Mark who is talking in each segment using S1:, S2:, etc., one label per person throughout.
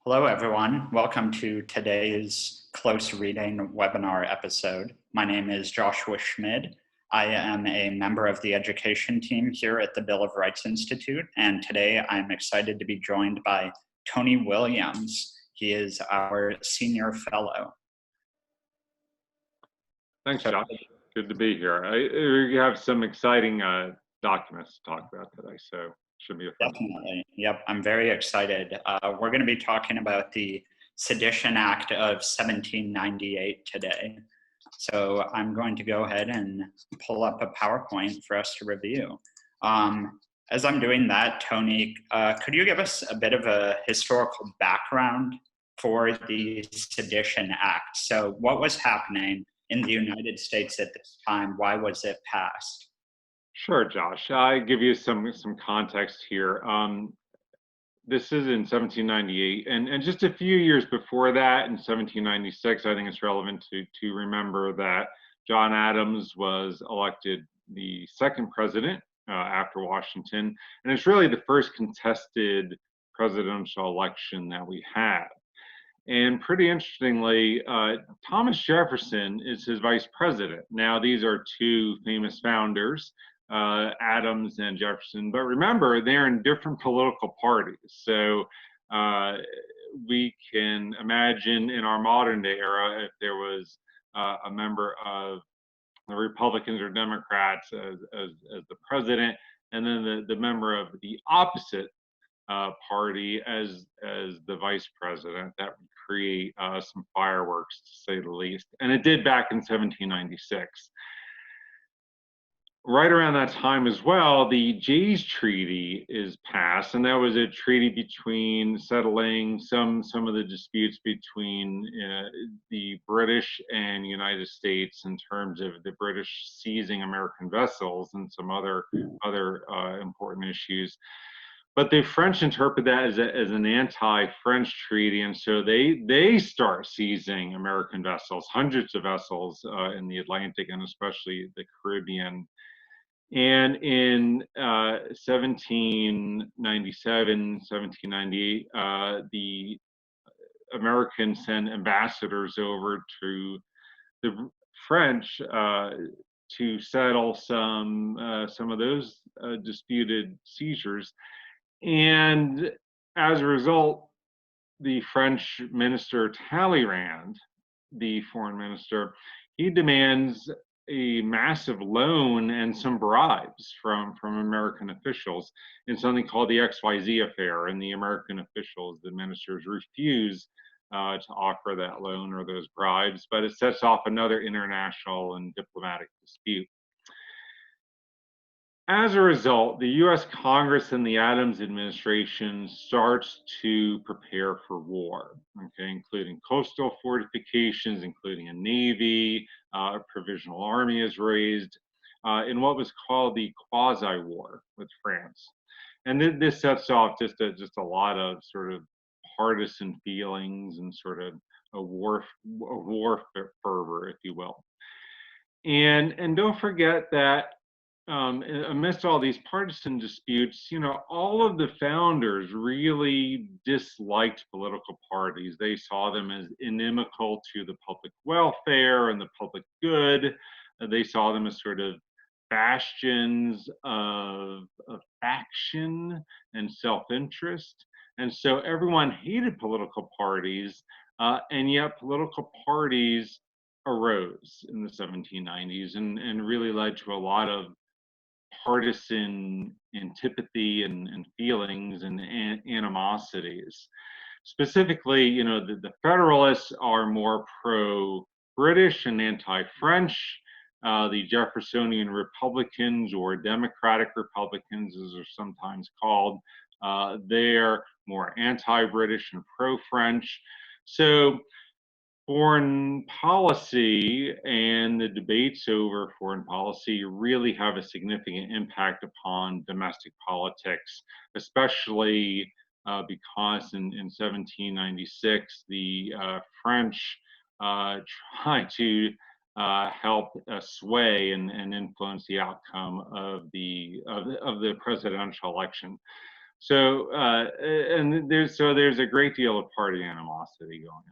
S1: Hello, everyone. Welcome to today's close reading webinar episode. My name is Joshua Schmid. I am a member of the education team here at the Bill of Rights Institute, and today I'm excited to be joined by Tony Williams. He is our senior fellow.
S2: Thanks, Josh. Good to be here. We have some exciting documents to talk about today, so should be a fun.
S1: Definitely. Yep, I'm very excited. We're going to be talking about the Sedition Act of 1798 today. So I'm going to go ahead and pull up a PowerPoint for us to review. As I'm doing that, Tony, could you give us a bit of a historical background for the Sedition Act? So what was happening in the United States at this time? Why was it passed?
S2: Sure, Josh. I give you some context here. This is in 1798, and just a few years before that, in 1796, I think it's relevant to remember that John Adams was elected the second president after Washington, and it's really the first contested presidential election that we had. And pretty interestingly, Thomas Jefferson is his vice president. Now, these are two famous founders, Adams and Jefferson, but remember, they're in different political parties. So we can imagine in our modern day era, if there was a member of the Republicans or Democrats as the president, and then the member of the opposite party as the vice president, that would create some fireworks, to say the least. And it did back in 1796. Right around that time as well, the Jay's Treaty is passed, and that was a treaty between settling some of the disputes between the British and United States in terms of the British seizing American vessels and some other important issues. But the French interpret that as an anti-French treaty, and so they start seizing American vessels, hundreds of vessels in the Atlantic and especially the Caribbean. And in 1797, 1798, the Americans send ambassadors over to the French to settle some of those disputed seizures. And as a result, the French minister Talleyrand, the foreign minister, he demands a massive loan and some bribes from American officials in something called the XYZ affair. And the American officials, the ministers, refuse to offer that loan or those bribes, but it sets off another international and diplomatic dispute. As a result, the US Congress and the Adams administration starts to prepare for war, okay, including coastal fortifications, including a navy, a provisional army is raised in what was called the quasi-war with France. And this sets off just a lot of sort of partisan feelings and sort of a war fervor, if you will. And don't forget that amidst all these partisan disputes, you know, all of the founders really disliked political parties. They saw them as inimical to the public welfare and the public good. They saw them as sort of bastions of faction and self-interest. And so everyone hated political parties, and yet political parties arose in the 1790s and really led to a lot of partisan antipathy and feelings and animosities. Specifically, you know, the Federalists are more pro-British and anti-French. The Jeffersonian Republicans, or Democratic Republicans as they're sometimes called, they're more anti-British and pro-French. So foreign policy and the debates over foreign policy really have a significant impact upon domestic politics, especially because in 1796, the French tried to help sway and influence the outcome of the presidential election. So, and there's a great deal of party animosity going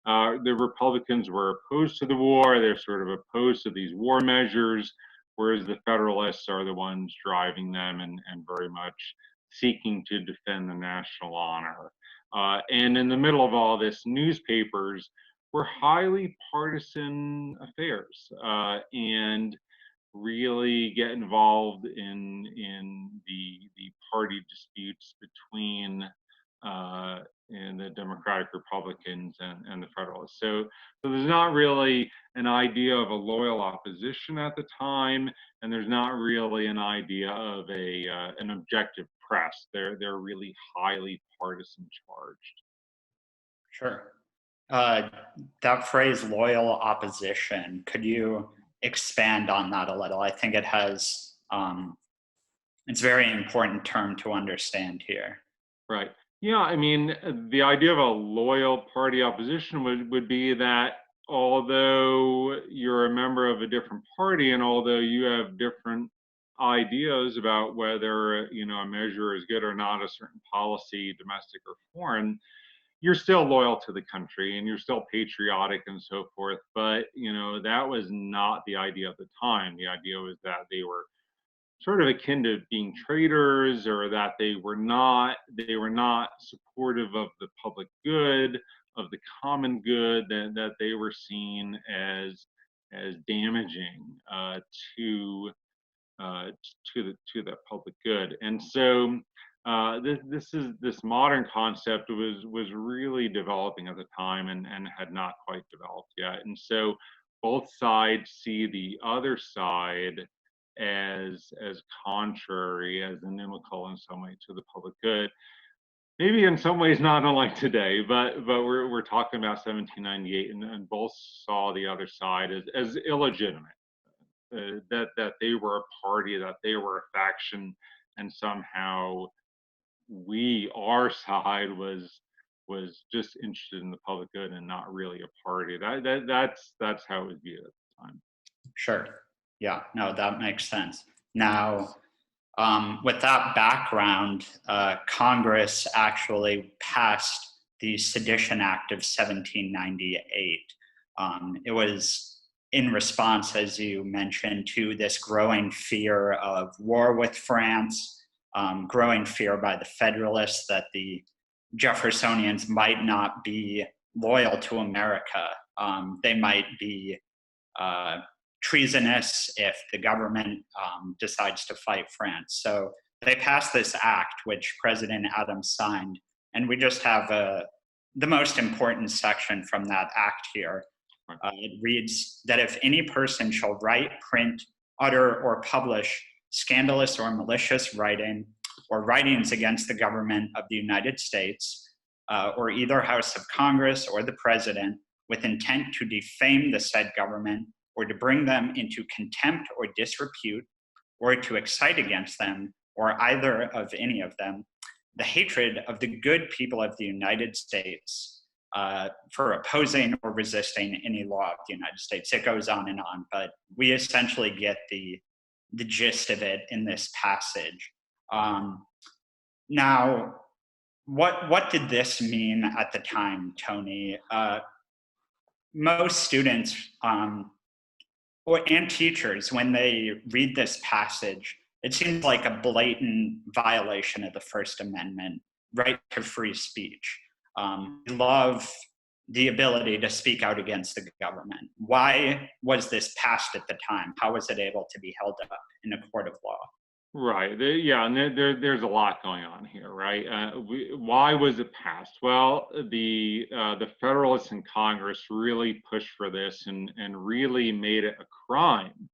S2: on. The Republicans were opposed to the war. They're sort of opposed to these war measures, whereas the Federalists are the ones driving them and very much seeking to defend the national honor. And in the middle of all this, newspapers were highly partisan affairs, and really get involved in the party disputes between in the Democratic Republicans and the Federalists. So there's not really an idea of a loyal opposition at the time, and there's not really an idea of an objective press. They're really highly partisan charged.
S1: Sure. That phrase "loyal opposition," could you expand on that a little? I think it has, it's a very important term to understand here.
S2: Right. Yeah, I mean, the idea of a loyal party opposition would be that although you're a member of a different party and although you have different ideas about whether, a measure is good or not, a certain policy, domestic or foreign, you're still loyal to the country and you're still patriotic and so forth. But, that was not the idea at the time. The idea was that they were sort of akin to being traitors, or that they were not supportive of the public good, of the common good, that they were seen as damaging to the public good. And so this modern concept was really developing at the time and had not quite developed yet. And so both sides see the other side as contrary, as inimical in some way to the public good. Maybe in some ways not unlike today, but we're talking about 1798, and both saw the other side as illegitimate, that they were a party, that they were a faction, and somehow our side was just interested in the public good and not really a party. That's how it was viewed at the time.
S1: Sure. Yeah, no, that makes sense. Now, with that background, Congress actually passed the Sedition Act of 1798. It was in response, as you mentioned, to this growing fear of war with France, growing fear by the Federalists that the Jeffersonians might not be loyal to America. They might be treasonous if the government decides to fight France. So they passed this act, which President Adams signed, and we just have the most important section from that act here. It reads that if any person shall write, print, utter, or publish scandalous or malicious writing or writings against the government of the United States or either House of Congress or the President with intent to defame the said government or to bring them into contempt or disrepute, or to excite against them, or either of any of them, the hatred of the good people of the United States for opposing or resisting any law of the United States. It goes on, but we essentially get the gist of it in this passage. Now, what did this mean at the time, Tony? Most students and teachers, when they read this passage, it seems like a blatant violation of the First Amendment, right to free speech. We love the ability to speak out against the government. Why was this passed at the time? How was it able to be held up in a court of law?
S2: Right. Yeah, and there's a lot going on here, right? Why was it passed? Well, the Federalists in Congress really pushed for this and really made it a crime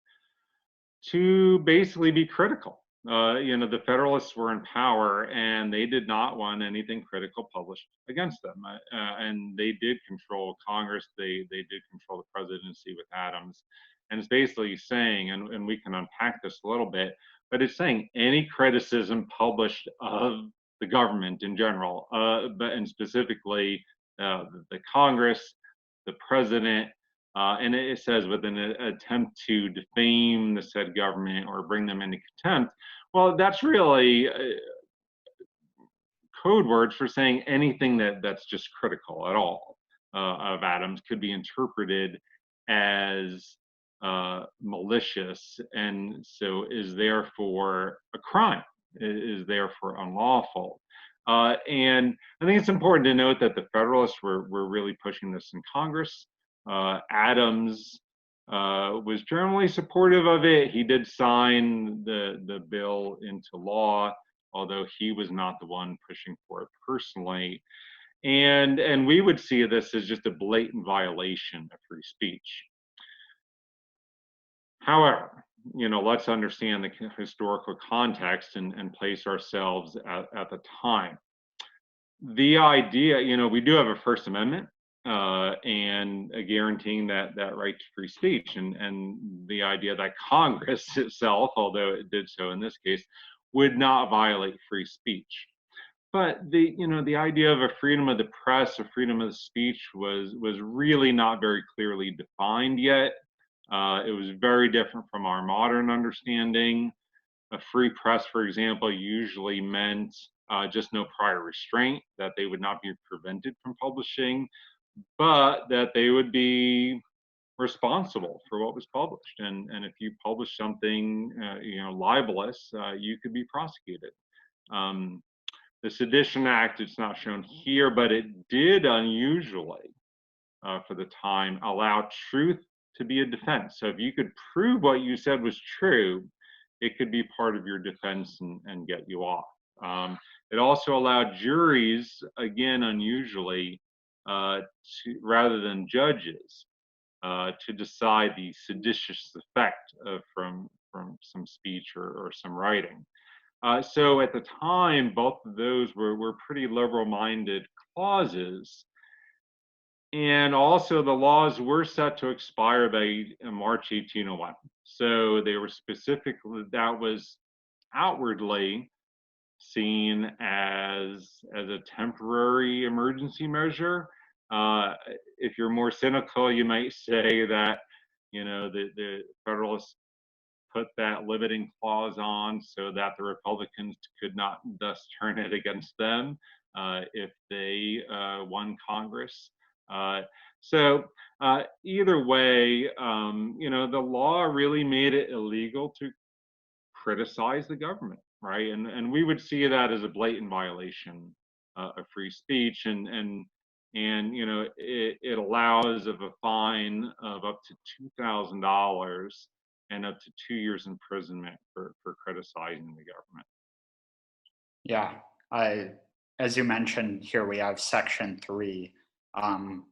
S2: to basically be critical. The Federalists were in power and they did not want anything critical published against them. And they did control Congress. They did control the presidency with Adams. And it's basically saying, and we can unpack this a little bit, but it's saying any criticism published of the government in general, and specifically the Congress, the president, and it says with an attempt to defame the said government or bring them into contempt. Well, that's really code words for saying anything that's just critical at all of Adams could be interpreted as malicious, and so is therefore a crime, is therefore unlawful. And I think it's important to note that the Federalists were really pushing this in Congress. Adams was generally supportive of it. He did sign the bill into law, although he was not the one pushing for it personally. And we would see this as just a blatant violation of free speech. However, let's understand the historical context and place ourselves at the time. The idea, we do have a First Amendment and guaranteeing that right to free speech, and the idea that Congress itself, although it did so in this case, would not violate free speech. But the idea of a freedom of the press, a freedom of speech was really not very clearly defined yet. It was very different from our modern understanding. A free press, for example, usually meant just no prior restraint, that they would not be prevented from publishing, but that they would be responsible for what was published. And if you publish something, libelous, you could be prosecuted. The Sedition Act, it's not shown here, but it did unusually, for the time, allow truth to be a defense. So if you could prove what you said was true, it could be part of your defense and get you off. It also allowed juries, again, unusually, rather than judges, to decide the seditious effect from some speech or some writing. So at the time, both of those were pretty liberal-minded clauses. And also the laws were set to expire by March 1801. So they were specifically, that was outwardly seen as a temporary emergency measure. If you're more cynical, you might say that, the Federalists put that limiting clause on so that the Republicans could not thus turn it against them if they won Congress. So either way, the law really made it illegal to criticize the government, right? And we would see that as a blatant violation of free speech, and it allows of a fine of up to $2,000 and up to 2 years imprisonment for criticizing the government.
S1: Yeah, as you mentioned, here we have Section 3,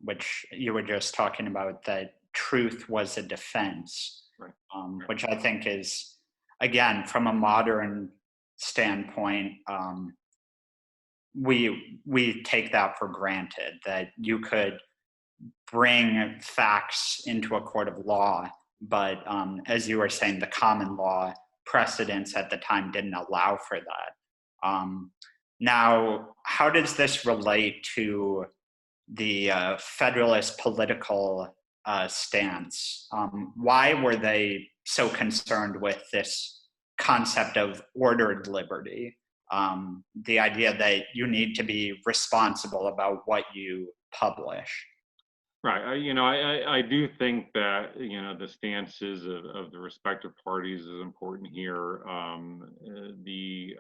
S1: which you were just talking about, that truth was a defense,
S2: right.
S1: Which I think is, again, from a modern standpoint, we take that for granted, that you could bring facts into a court of law, but as you were saying, the common law precedents at the time didn't allow for that. Now, how does this relate to the Federalist political stance? Why were they so concerned with this concept of ordered liberty? The idea that you need to be responsible about what you publish.
S2: Right. I do think that, the stances of the respective parties is important here. The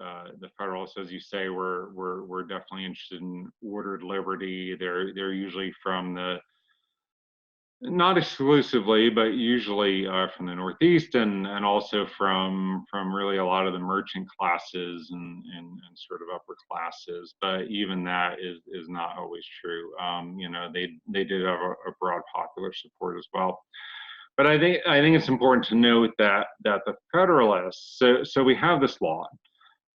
S2: Federalists, as you say, were definitely interested in ordered liberty. They're usually from not exclusively, but usually from the Northeast, and also from really a lot of the merchant classes and sort of upper classes. But even that is not always true. They did have a broad popular support as well. But I think it's important to note that the Federalists. So we have this law,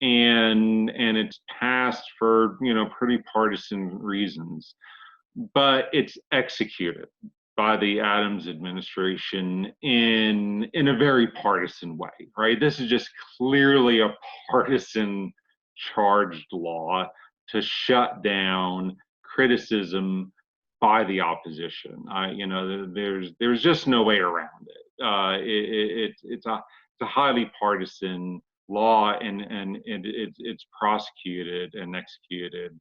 S2: and it's passed for pretty partisan reasons, but it's executed by the Adams administration in a very partisan way, right? This is just clearly a partisan charged law to shut down criticism by the opposition. There's just no way around it. It's a highly partisan law, and it's prosecuted and executed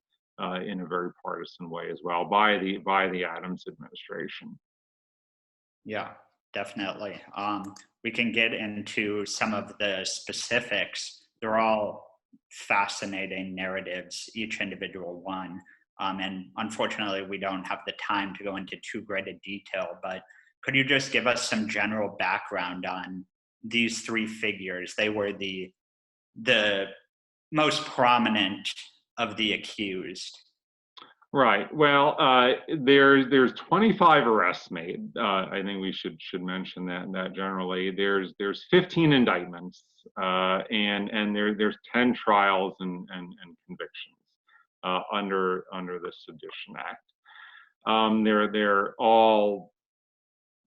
S2: in a very partisan way as well by the Adams administration.
S1: Yeah, definitely. We can get into some of the specifics. They're all fascinating narratives, each individual one. And unfortunately, we don't have the time to go into too great a detail, but could you just give us some general background on these three figures? They were the most prominent of the accused.
S2: Right. Well, there's 25 arrests made. I think we should mention that generally. There's 15 indictments, and there's 10 trials and convictions under the Sedition Act. They're all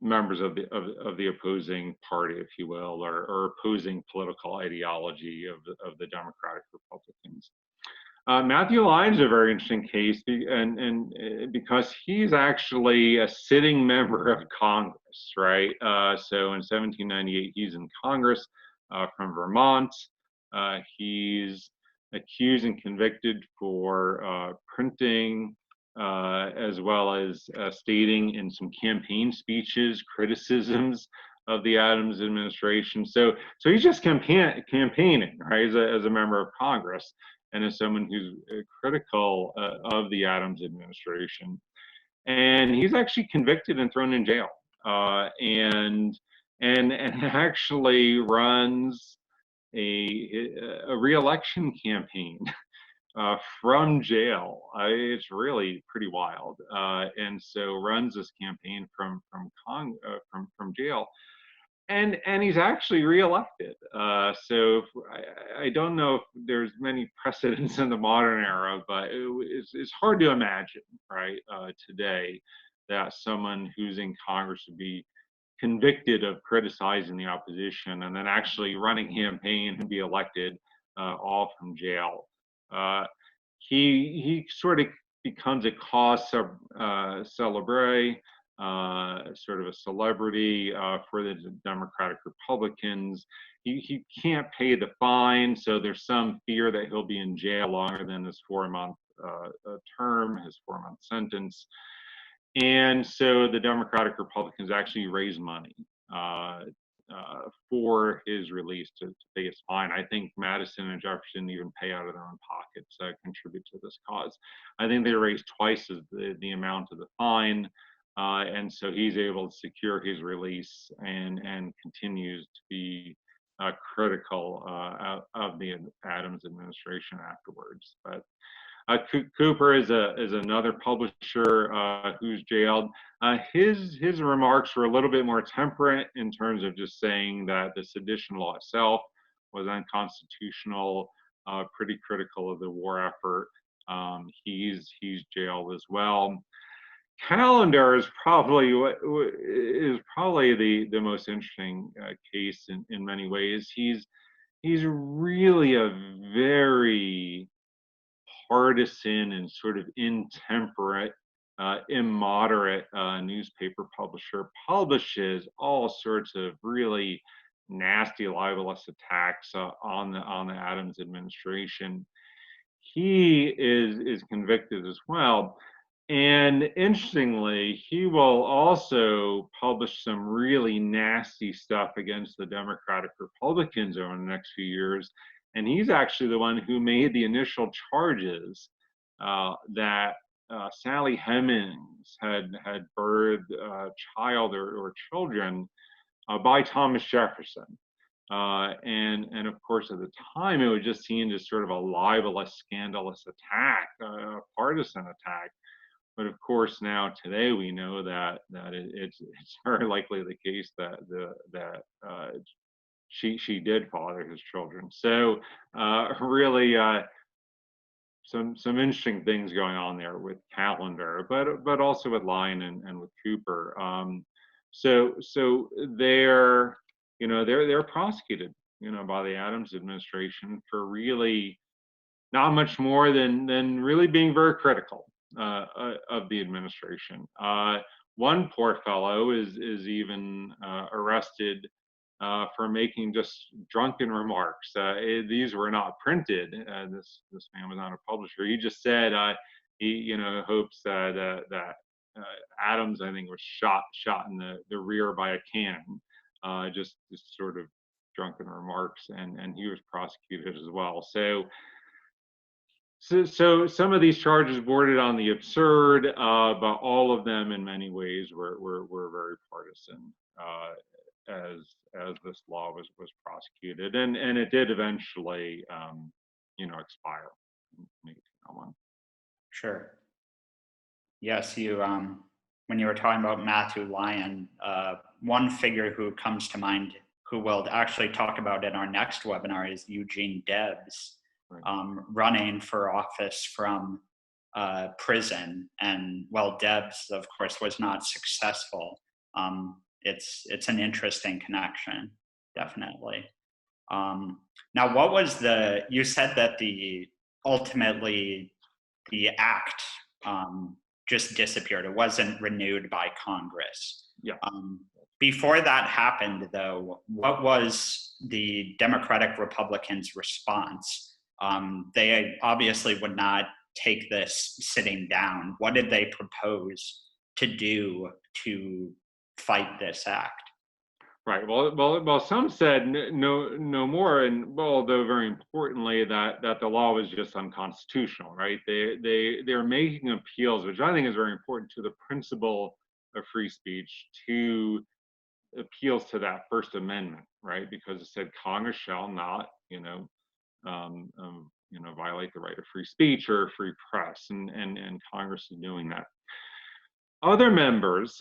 S2: members of the opposing party, if you will, or opposing political ideology of the Democratic Republicans. Matthew Lyon's a very interesting case, and because he's actually a sitting member of Congress, right? So in 1798, he's in Congress from Vermont. He's accused and convicted for printing, as well as stating in some campaign speeches criticisms of the Adams administration. So he's just campaigning, right, as a member of Congress, and as someone who's critical of the Adams administration. And he's actually convicted and thrown in jail, and actually runs a re-election campaign from jail. It's really pretty wild, and so runs this campaign from jail. And he's actually reelected. So I don't know if there's many precedents in the modern era, but it's hard to imagine, right, today, that someone who's in Congress would be convicted of criticizing the opposition and then actually running a campaign and be elected, all from jail. He sort of becomes a cause célèbre, sort of a celebrity for the Democratic Republicans. He can't pay the fine, so there's some fear that he'll be in jail longer than his 4-month term, his 4-month sentence. And so the Democratic Republicans actually raise money for his release to pay his fine. I think Madison and Jefferson even pay out of their own pockets to contribute to this cause. I think they raised twice as the amount of the fine. And so he's able to secure his release and continues to be critical of the Adams administration afterwards. But Cooper is another publisher who's jailed. His remarks were a little bit more temperate in terms of just saying that the sedition law itself was unconstitutional, pretty critical of the war effort. He's jailed as well. Callender is probably the most interesting case in many ways. He's really a very partisan and sort of intemperate, immoderate newspaper publisher. Publishes all sorts of really nasty, libelous attacks on the Adams administration. He is convicted as well. And interestingly, he will also publish some really nasty stuff against the Democratic Republicans over the next few years. And he's actually the one who made the initial charges that Sally Hemings had birthed a child or children by Thomas Jefferson. And of course, at the time, it was just seen as sort of a libelous, scandalous attack, a partisan attack. But of course, now today we know that it's very likely the case that she did father his children. So really some interesting things going on there with Callender, but also with Lyon and with Cooper. So they're prosecuted, by the Adams administration for really not much more than really being very critical of the administration. One poor fellow is even arrested for making just drunken remarks. These were not printed. This man was not a publisher. He just said he hopes that Adams, I think, was shot in the rear by a cannon. Just sort of drunken remarks, and he was prosecuted as well. So some of these charges bordered on the absurd, but all of them in many ways were very partisan as this law was prosecuted, and it did eventually expire in 1801.
S1: Sure. Yes, you when you were talking about Matthew Lyon, one figure who comes to mind who we'll actually talk about in our next webinar is Eugene Debs, running for office from prison. And while Debs, of course, was not successful, it's an interesting connection, definitely. Now, what was you said that ultimately the act just disappeared. It wasn't renewed by Congress.
S2: Yeah.
S1: Before that happened, though, what was the Democratic Republicans' response? They obviously would not take this sitting down. What did they propose to do to fight this act?
S2: Right. Well. Some said no more, and although very importantly that the law was just unconstitutional. Right. They're making appeals, which I think is very important, to the principle of free speech, to appeals to that First Amendment. Right. Because it said Congress shall not, violate the right of free speech or free press, and Congress is doing that. Other members,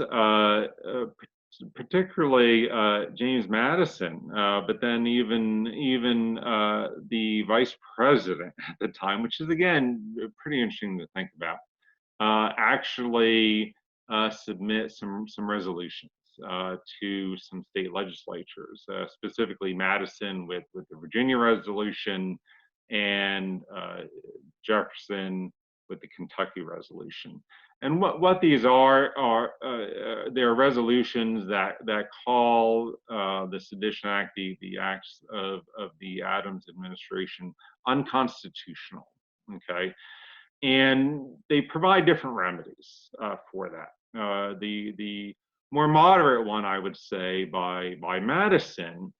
S2: particularly James Madison, but then even the vice president at the time, which is again pretty interesting to think about, actually submit some resolutions to some state legislatures, specifically Madison with the Virginia resolution, and Jefferson with the Kentucky resolution. And what these are they're resolutions that call the Sedition Act, the acts of the Adams administration, unconstitutional. Okay, and they provide different remedies for that. The more moderate one, I would say, by Madison,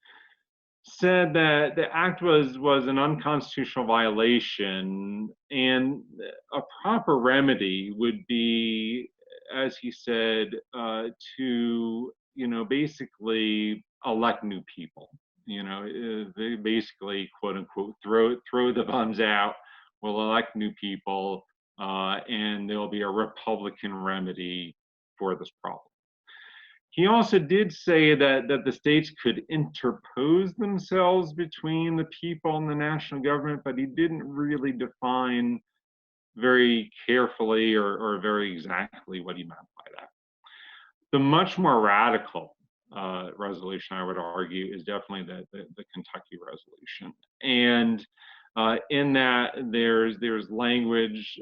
S2: said that the act was an unconstitutional violation, and a proper remedy would be, as he said, to basically elect new people. They basically, quote unquote, throw the bums out. We'll elect new people, and there'll be a Republican remedy for this problem. He also did say that the states could interpose themselves between the people and the national government, but he didn't really define very carefully or very exactly what he meant by that. The much more radical resolution, I would argue, is definitely the Kentucky resolution. And in that, there's language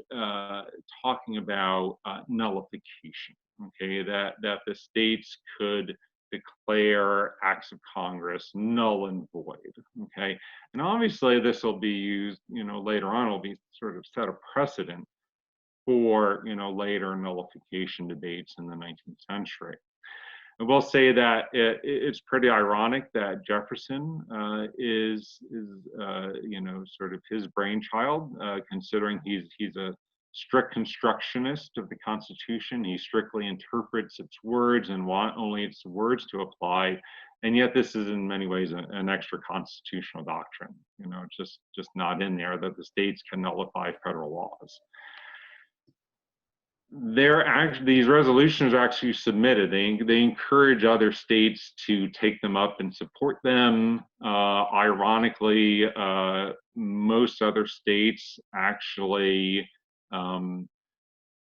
S2: talking about nullification. Okay, that the states could declare acts of Congress null and void. Okay, and obviously this will be used, later on, will be sort of set a precedent for later nullification debates in the 19th century. I will say that it's pretty ironic that Jefferson is sort of his brainchild, considering he's a strict constructionist of the Constitution. He strictly interprets its words and want only its words to apply, and yet this is in many ways an extra constitutional doctrine. It's just not in there that the states can nullify federal laws. These resolutions are actually submitted. They encourage other states to take them up and support them. Ironically, most other states actually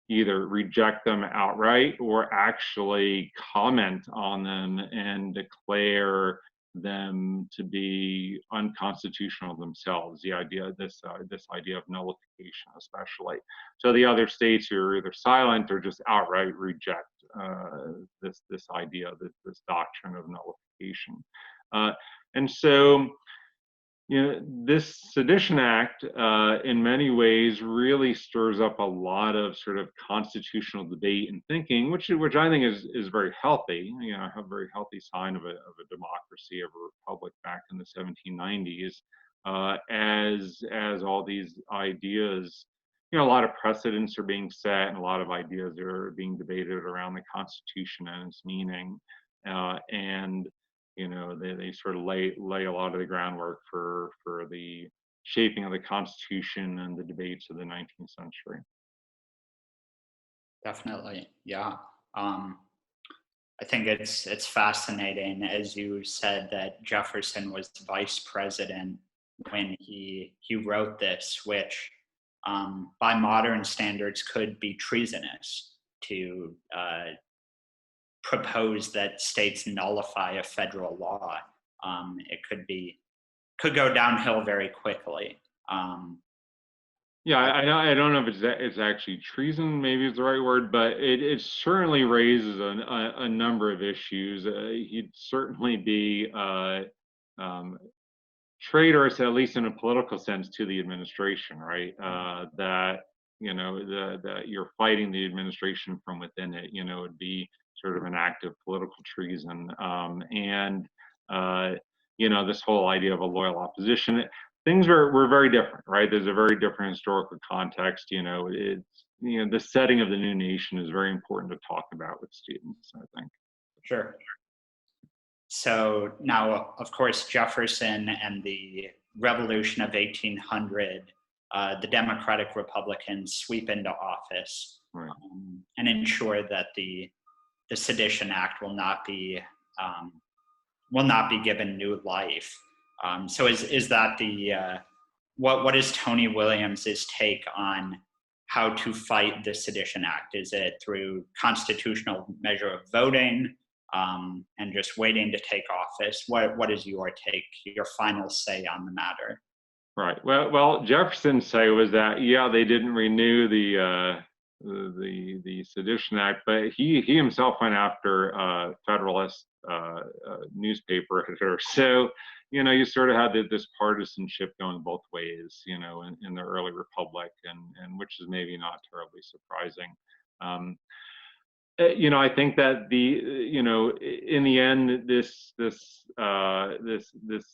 S2: either reject them outright or actually comment on them and declare them to be unconstitutional themselves. This idea of nullification, especially. So the other states are either silent or just outright reject this idea, this doctrine of nullification. And so, this Sedition Act, in many ways, really stirs up a lot of sort of constitutional debate and thinking, which I think is very healthy. A very healthy sign of a democracy, of a republic back in the 1790s, as all these ideas, a lot of precedents are being set, and a lot of ideas are being debated around the Constitution and its meaning, and they sort of lay a lot of the groundwork for the shaping of the Constitution and the debates of the 19th century.
S1: Definitely, yeah. I think it's fascinating, as you said, that Jefferson was vice president when he wrote this, which by modern standards could be treasonous to propose that states nullify a federal law. It could go downhill very quickly.
S2: Yeah, I don't know if it's actually treason, maybe is the right word, but it certainly raises a number of issues. He'd certainly be traitorous, at least in a political sense, to the administration, right? That that you're fighting the administration from within it. It'd be sort of an act of political treason, and this whole idea of a loyal opposition. Things were very different, right? There's a very different historical context. It's the setting of the new nation is very important to talk about with students, I think.
S1: Sure. So now, of course, Jefferson and the Revolution of 1800, the Democratic Republicans sweep into office,
S2: Right.
S1: And ensure that the Sedition Act will not be given new life. So is that what is Tony Williams's take on how to fight the Sedition Act? Is it through constitutional measure of voting, and just waiting to take office? What is your take, your final say on the matter?
S2: Right. Well, Jefferson's say was that they didn't renew the Sedition Act, but he himself went after Federalist newspaper editor. So you sort of had this partisanship going both ways, in the early republic, and which is maybe not terribly surprising. I think that in the end, this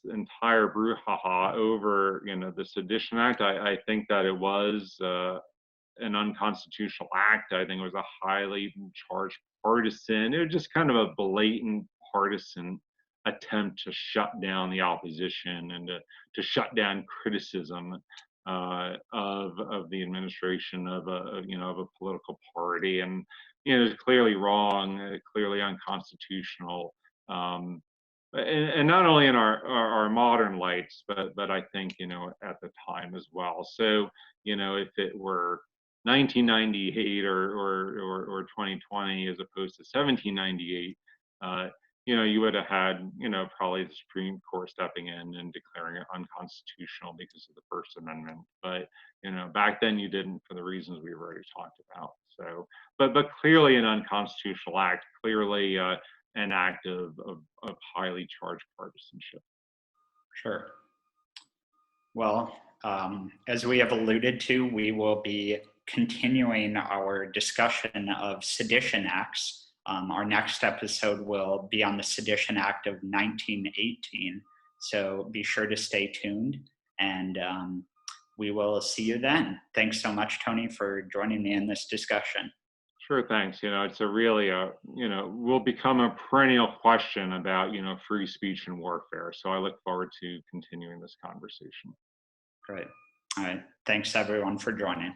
S2: entire brouhaha over the Sedition Act, I think that it was an unconstitutional act. I think it was a highly charged partisan. It was just kind of a blatant partisan attempt to shut down the opposition and to shut down criticism of the administration of a political party. And it's clearly wrong, clearly unconstitutional, and not only in our modern lights, but I think at the time as well. So if it were 1998 or 2020 as opposed to 1798, you would have had probably the Supreme Court stepping in and declaring it unconstitutional because of the First Amendment. But back then you didn't, for the reasons we've already talked about. So, but clearly an unconstitutional act, clearly an act of highly charged partisanship.
S1: Sure. Well, as we have alluded to, we will be continuing our discussion of Sedition Acts. Our next episode will be on the Sedition Act of 1918. So be sure to stay tuned, and we will see you then. Thanks so much, Tony, for joining me in this discussion.
S2: Sure, thanks. It's a really, will become a perennial question about, free speech and warfare. So I look forward to continuing this conversation.
S1: Great. All right. Thanks, everyone, for joining.